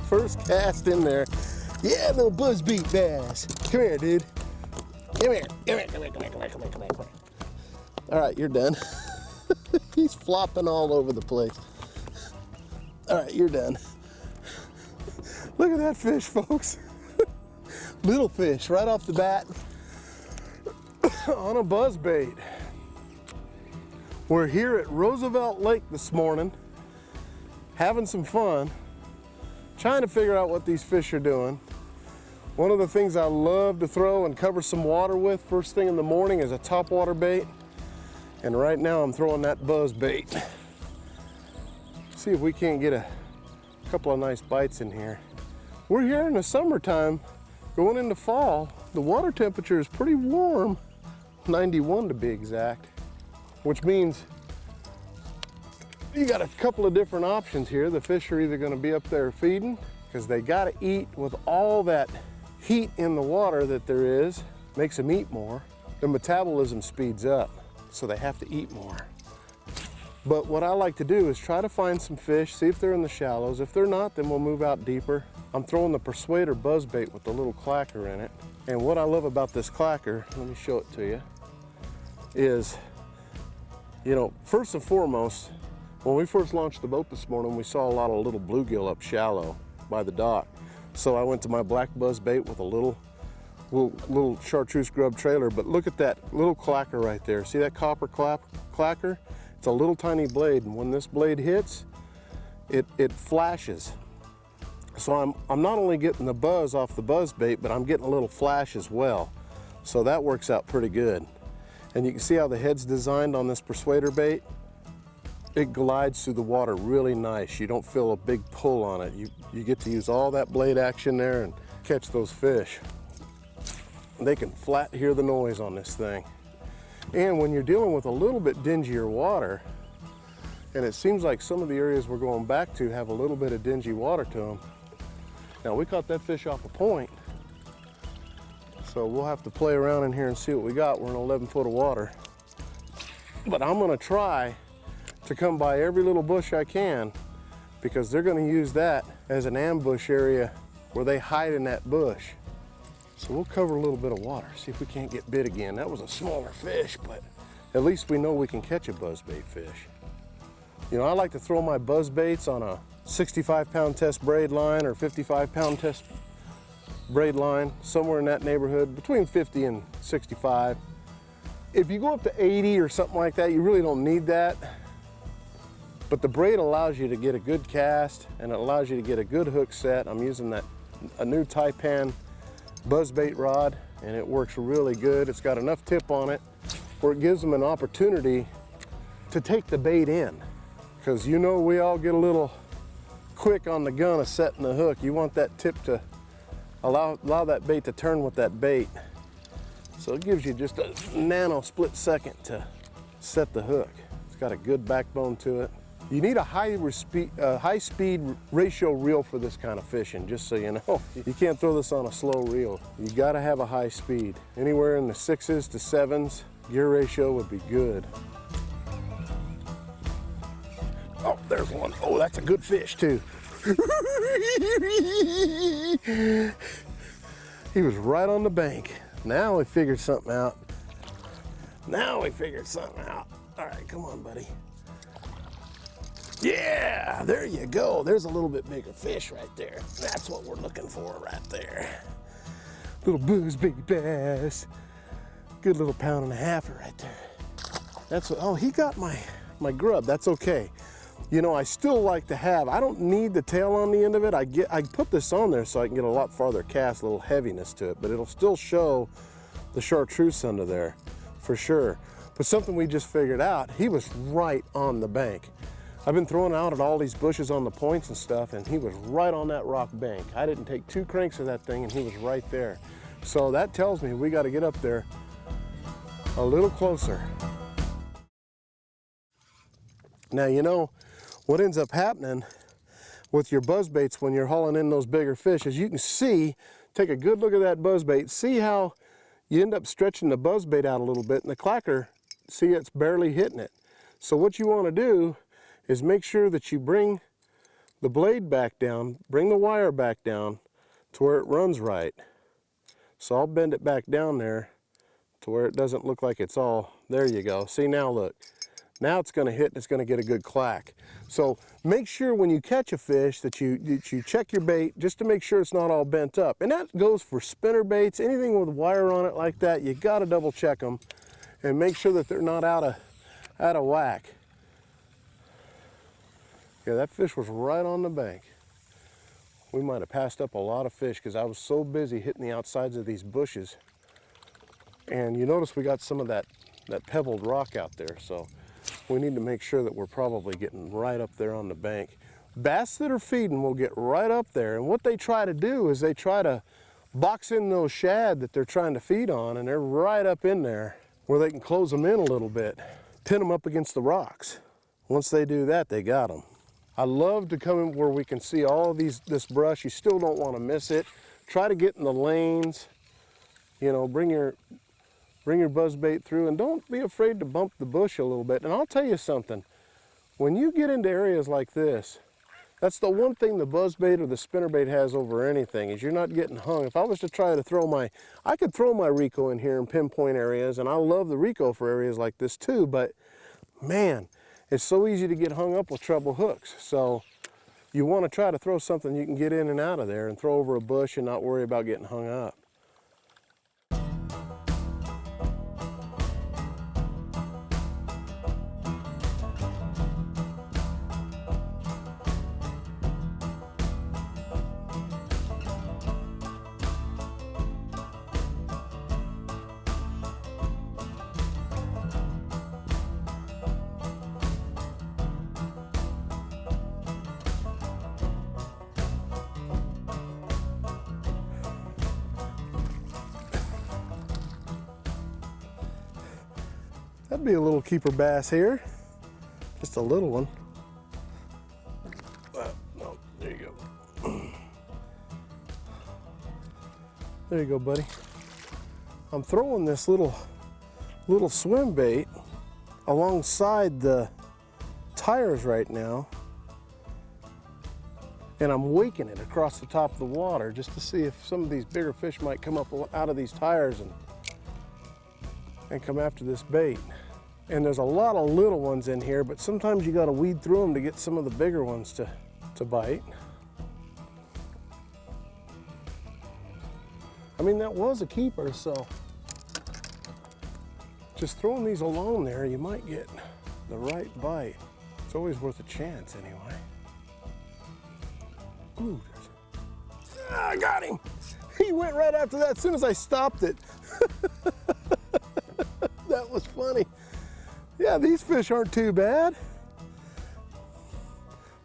First cast in there. Yeah, little buzzbait bass. Come here, dude. Come here. Come here. Come here. Come here. Come here. Come here. Come here. Come here. All right, you're done. He's flopping all over the place. All right, you're done. Look at that fish, folks. Little fish right off the bat on a buzzbait. We're here at Roosevelt Lake this morning, having some fun, trying to figure out what these fish are doing. One of the things I love to throw and cover some water with first thing in the morning is a topwater bait. And right now I'm throwing that buzzbait. See if we can't get a couple of nice bites in here. We're here in the summertime, going into fall. The water temperature is pretty warm, 91 to be exact, which means you got a couple of different options here. The fish are either going to be up there feeding because they got to eat with all that heat in the water that there is, makes them eat more. Their metabolism speeds up, so they have to eat more. But what I like to do is try to find some fish, see if they're in the shallows. If they're not, then we'll move out deeper. I'm throwing the Persuader buzzbait with the little clacker in it. And what I love about this clacker, let me show it to you, is, you know, first and foremost, when we first launched the boat this morning, we saw a lot of little bluegill up shallow by the dock. So I went to my black buzzbait with a little chartreuse grub trailer. But look at that little clacker right there. See that copper clacker? It's a little tiny blade, and when this blade hits, it flashes. So I'm not only getting the buzz off the buzzbait, but I'm getting a little flash as well. So that works out pretty good. And you can see how the head's designed on this Persuader bait. It glides through the water really nice. You don't feel a big pull on it. You get to use all that blade action there and catch those fish. They can flat hear the noise on this thing. And when you're dealing with a little bit dingier water, and it seems like some of the areas we're going back to have a little bit of dingy water to them. Now we caught that fish off a point, so we'll have to play around in here and see what we got. We're in 11 foot of water. But I'm gonna try to come by every little bush I can, because they're gonna use that as an ambush area where they hide in that bush. So we'll cover a little bit of water, see if we can't get bit again. That was a smaller fish, but at least we know we can catch a buzzbait fish. You know, I like to throw my buzzbaits on a 65-pound test braid line or 55-pound test braid line, somewhere in that neighborhood, between 50 and 65. If you go up to 80 or something like that, you really don't need that. But the braid allows you to get a good cast, and it allows you to get a good hook set. I'm using a new Taipan buzzbait rod, and it works really good. It's got enough tip on it where it gives them an opportunity to take the bait in, because you know we all get a little quick on the gun of setting the hook. You want that tip to allow that bait to turn with that bait, so it gives you just a nano split second to set the hook. It's got a good backbone to it. You need a high speed ratio reel for this kind of fishing, just so you know. You can't throw this on a slow reel. You gotta have a high speed. Anywhere in the 6s to 7s, gear ratio would be good. Oh, there's one. Oh, that's a good fish too. He was right on the bank. Now we figured something out. All right, come on, buddy. Yeah, there you go. There's a little bit bigger fish right there. That's what we're looking for right there. Little buzzbait bass. Good little 1.5 pound right there. That's what, oh, he got my grub. That's okay. You know, I still like to have, I don't need the tail on the end of it. I put this on there so I can get a lot farther cast, a little heaviness to it, but it'll still show the chartreuse under there for sure. But something we just figured out, he was right on the bank. I've been throwing out at all these bushes on the points and stuff, and he was right on that rock bank. I didn't take 2 cranks of that thing, and he was right there. So that tells me we got to get up there a little closer. Now, you know, what ends up happening with your buzzbaits when you're hauling in those bigger fish is you can see, take a good look at that buzzbait, see how you end up stretching the buzzbait out a little bit, and the clacker, see, it's barely hitting it. So what you want to do is make sure that you bring the blade back down, bring the wire back down to where it runs right. So I'll bend it back down there to where it doesn't look like it's all, there you go. See, now look, now it's gonna hit and it's gonna get a good clack. So make sure when you catch a fish that you check your bait just to make sure it's not all bent up. And that goes for spinner baits, anything with wire on it like that, you gotta double check them and make sure that they're not out of whack. Yeah, that fish was right on the bank. We might have passed up a lot of fish because I was so busy hitting the outsides of these bushes. And you notice we got some of that pebbled rock out there, so we need to make sure that we're probably getting right up there on the bank. Bass that are feeding will get right up there, and what they try to do is they try to box in those shad that they're trying to feed on, and they're right up in there where they can close them in a little bit, pin them up against the rocks. Once they do that, they got them. I love to come in where we can see all this brush. You still don't want to miss it. Try to get in the lanes. You know, bring your buzz bait through, and don't be afraid to bump the bush a little bit. And I'll tell you something, when you get into areas like this, that's the one thing the buzz bait or the spinner bait has over anything, is you're not getting hung. If I was to try to throw I could throw my Rico in here in pinpoint areas, and I love the Rico for areas like this too, but man, it's so easy to get hung up with treble hooks. So you want to try to throw something you can get in and out of there and throw over a bush and not worry about getting hung up. That'd be a little keeper bass here. Just a little one. No, there you go. There you go, buddy. I'm throwing this little swim bait alongside the tires right now, and I'm waking it across the top of the water just to see if some of these bigger fish might come up out of these tires and come after this bait. And there's a lot of little ones in here, but sometimes you got to weed through them to get some of the bigger ones to bite. I mean, that was a keeper, so just throwing these along there, you might get the right bite. It's always worth a chance anyway. Ooh, I got him. He went right after that as soon as I stopped it. That was funny. Yeah, these fish aren't too bad.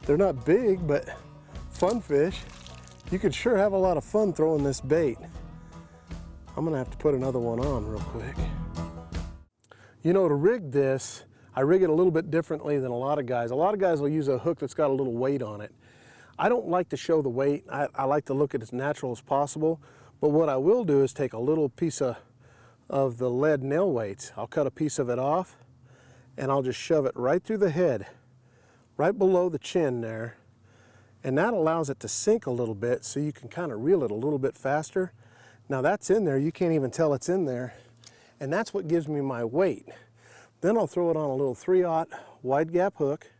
They're not big, but fun fish. You could sure have a lot of fun throwing this bait. I'm gonna have to put another one on real quick. You know, to rig this, I rig it a little bit differently than a lot of guys. A lot of guys will use a hook that's got a little weight on it. I don't like to show the weight. I like to look at it as natural as possible. But what I will do is take a little piece of the lead nail weights. I'll cut a piece of it off, and I'll just shove it right through the head, right below the chin there. And that allows it to sink a little bit so you can kind of reel it a little bit faster. Now that's in there, you can't even tell it's in there. And that's what gives me my weight. Then I'll throw it on a little 3/0 wide gap hook.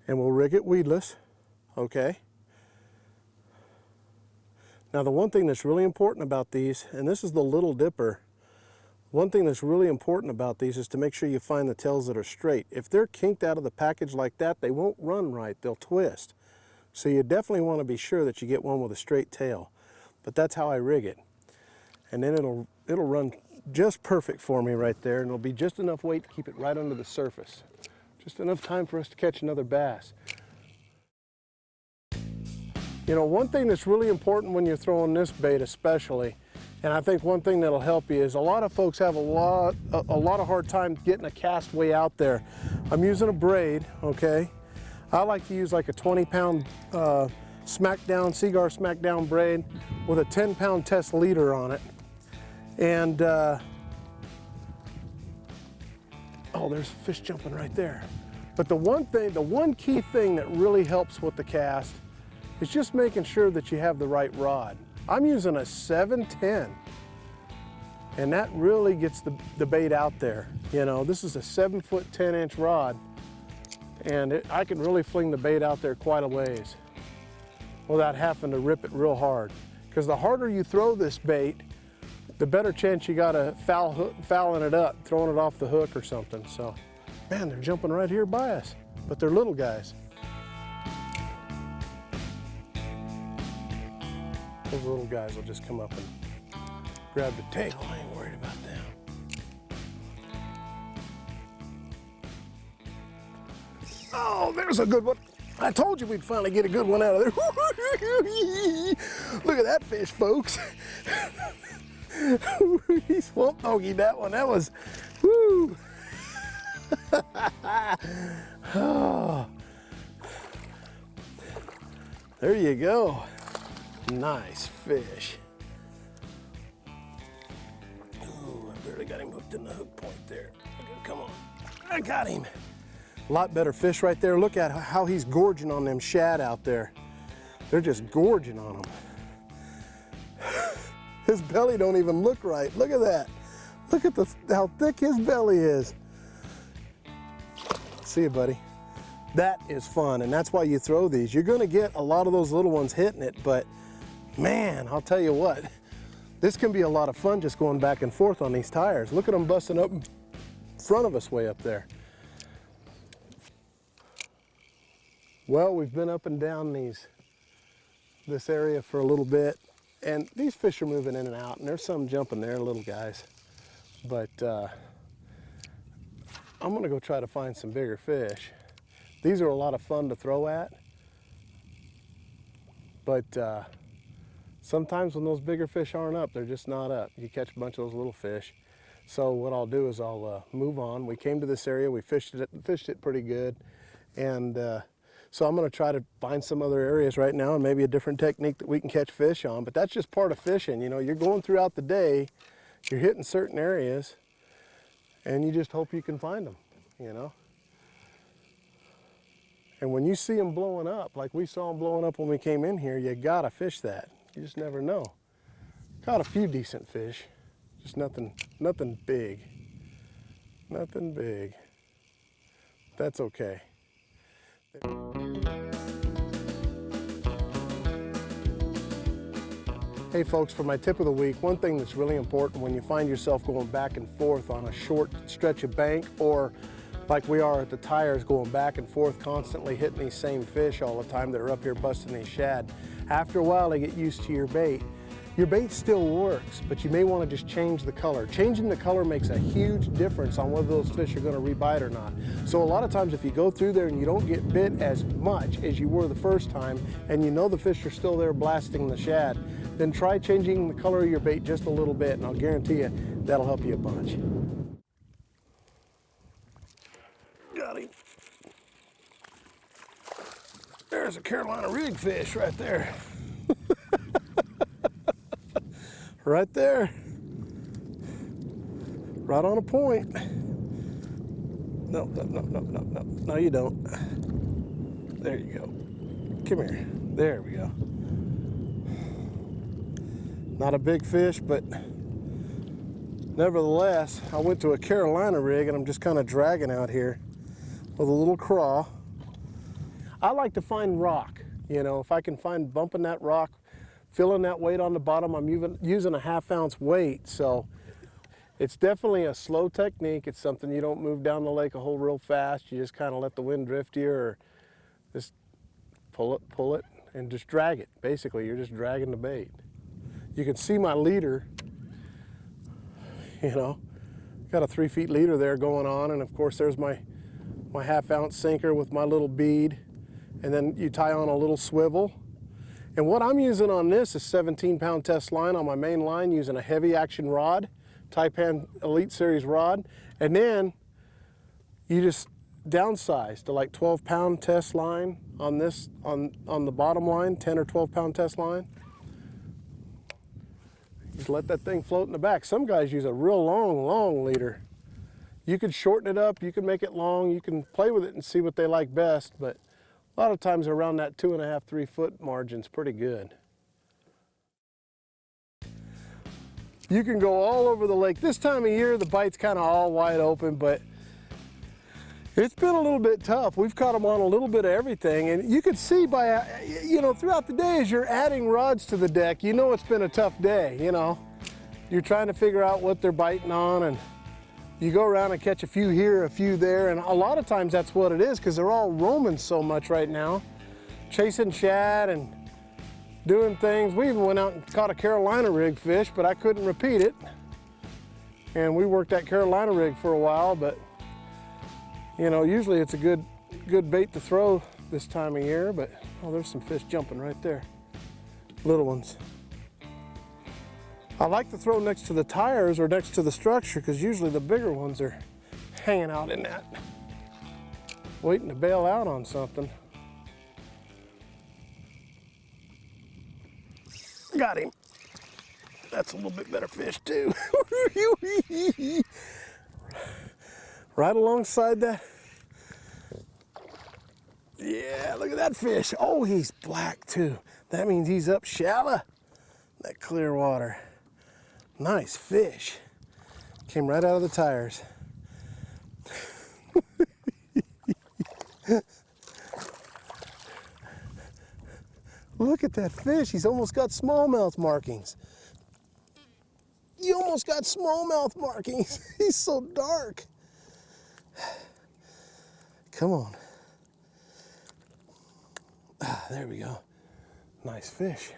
And we'll rig it weedless, okay? Now the one thing that's really important about these, and this is the Little Dipper, one thing that's really important about these is to make sure you find the tails that are straight. If they're kinked out of the package like that, they won't run right, they'll twist. So you definitely want to be sure that you get one with a straight tail. But that's how I rig it. And then it'll run just perfect for me right there, and it'll be just enough weight to keep it right under the surface. Just enough time for us to catch another bass. You know, one thing that's really important when you're throwing this bait especially, and I think one thing that'll help you, is a lot of folks have a lot of hard time getting a cast way out there. I'm using a braid, okay? I like to use like a 20-pound Smackdown, Seaguar Smackdown braid with a 10-pound test leader on it. And, oh Oh, there's fish jumping right there. But the one key thing that really helps with the cast is just making sure that you have the right rod. I'm using a 710, and that really gets the bait out there. You know, this is a 7-foot 10-inch rod, and I can really fling the bait out there quite a ways without having to rip it real hard. Because the harder you throw this bait, the better chance you got of fouling it up, throwing it off the hook or something. So, man, they're jumping right here by us, but they're little guys. Those little guys will just come up and grab the tail. I ain't worried about them. Oh, there's a good one. I told you we'd finally get a good one out of there. Look at that fish, folks. He swamp doggied that one. That was, woo. Oh. There you go. Nice fish. Ooh, I barely got him hooked in the hook point there. Okay, come on. I got him. A lot better fish right there. Look at how he's gorging on them shad out there. They're just gorging on them. His belly don't even look right. Look at that. Look at how thick his belly is. See you, buddy. That is fun, and that's why you throw these. You're gonna get a lot of those little ones hitting it, but man, I'll tell you what, this can be a lot of fun just going back and forth on these tires. Look at them busting up in front of us way up there. Well, we've been up and down this area for a little bit, and these fish are moving in and out, and there's some jumping there, little guys. But I'm gonna go try to find some bigger fish. These are a lot of fun to throw at, but sometimes when those bigger fish aren't up, they're just not up. You catch a bunch of those little fish. So what I'll do is I'll move on. We came to this area, we fished it pretty good, and so I'm gonna try to find some other areas right now and maybe a different technique that we can catch fish on, but that's just part of fishing. You know, you're going throughout the day, you're hitting certain areas, and you just hope you can find them, you know? And when you see them blowing up, like we saw them blowing up when we came in here, you gotta fish that. You just never know. Caught a few decent fish, just nothing big. Nothing big. That's okay. Hey folks, for my tip of the week, one thing that's really important when you find yourself going back and forth on a short stretch of bank, or like we are at the tires going back and forth constantly hitting these same fish all the time that are up here busting these shad, after a while they get used to your bait. Your bait still works, but you may want to just change the color. Changing the color makes a huge difference on whether those fish are going to rebite or not. So a lot of times if you go through there and you don't get bit as much as you were the first time, and you know the fish are still there blasting the shad, then try changing the color of your bait just a little bit, and I'll guarantee you that'll help you a bunch. Got him. There's a Carolina rig fish right there. Right there. Right on a point. No, you don't. There you go. Come here. There we go. Not a big fish, but nevertheless, I went to a Carolina rig and I'm just kind of dragging out here with a little craw. I like to find rock. You know, if I can find bumping that rock, feeling that weight on the bottom, I'm using a 1/2 ounce weight. So it's definitely a slow technique. It's something you don't move down the lake a hole real fast. You just kind of let the wind drift you, or just pull it, and just drag it. Basically, you're just dragging the bait. You can see my leader, you know, got a 3 feet leader there going on, and of course there's my 1/2 ounce sinker with my little bead, and then you tie on a little swivel. And what I'm using on this is 17-pound test line on my main line, using a heavy action rod, Taipan Elite Series rod, and then you just downsize to like 12-pound test line on this, on the bottom line, 10 or 12-pound test line. Just let that thing float in the back. Some guys use a real long leader. You could shorten it up, you can make it long, you can play with it and see what they like best, but a lot of times around that 2.5, 3 foot margin's pretty good. You can go all over the lake. This time of year, the bite's kind of all wide open, but it's been a little bit tough. We've caught them on a little bit of everything, and you can see by, you know, throughout the day as you're adding rods to the deck, you know it's been a tough day, you know. You're trying to figure out what they're biting on, and you go around and catch a few here, a few there, and a lot of times that's what it is because they're all roaming so much right now, chasing shad and doing things. We even went out and caught a Carolina rig fish, but I couldn't repeat it. And we worked that Carolina rig for a while, but you know, usually it's a good bait to throw this time of year, but oh, there's some fish jumping right there. Little ones. I like to throw next to the tires or next to the structure because usually the bigger ones are hanging out in that, waiting to bail out on something. Got him. That's a little bit better fish too. Right alongside that. Yeah, look at that fish. Oh, he's black too. That means he's up shallow. That clear water. Nice fish. Came right out of the tires. Look at that fish. He's almost got smallmouth markings. You almost got smallmouth markings. He's so dark. Come on. Ah, there we go. Nice fish.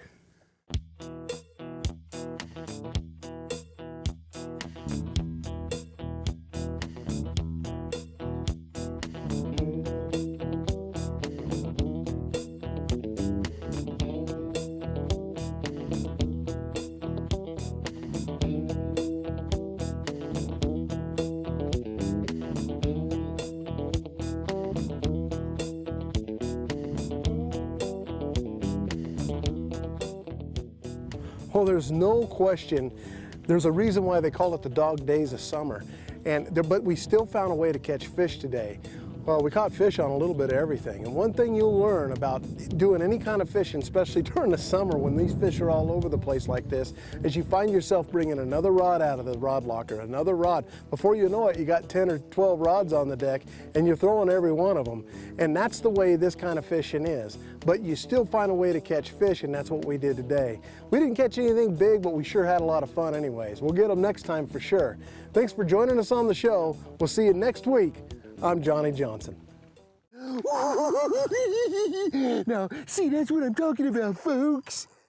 Well, there's no question. There's a reason why they call it the dog days of summer. But we still found a way to catch fish today. Well, we caught fish on a little bit of everything. And one thing you'll learn about doing any kind of fishing, especially during the summer when these fish are all over the place like this, is you find yourself bringing another rod out of the rod locker, another rod. Before you know it, you got 10 or 12 rods on the deck and you're throwing every one of them. And that's the way this kind of fishing is. But you still find a way to catch fish, and that's what we did today. We didn't catch anything big, but we sure had a lot of fun anyways. We'll get them next time for sure. Thanks for joining us on the show. We'll see you next week. I'm Johnny Johnson. Now, see, that's what I'm talking about, folks.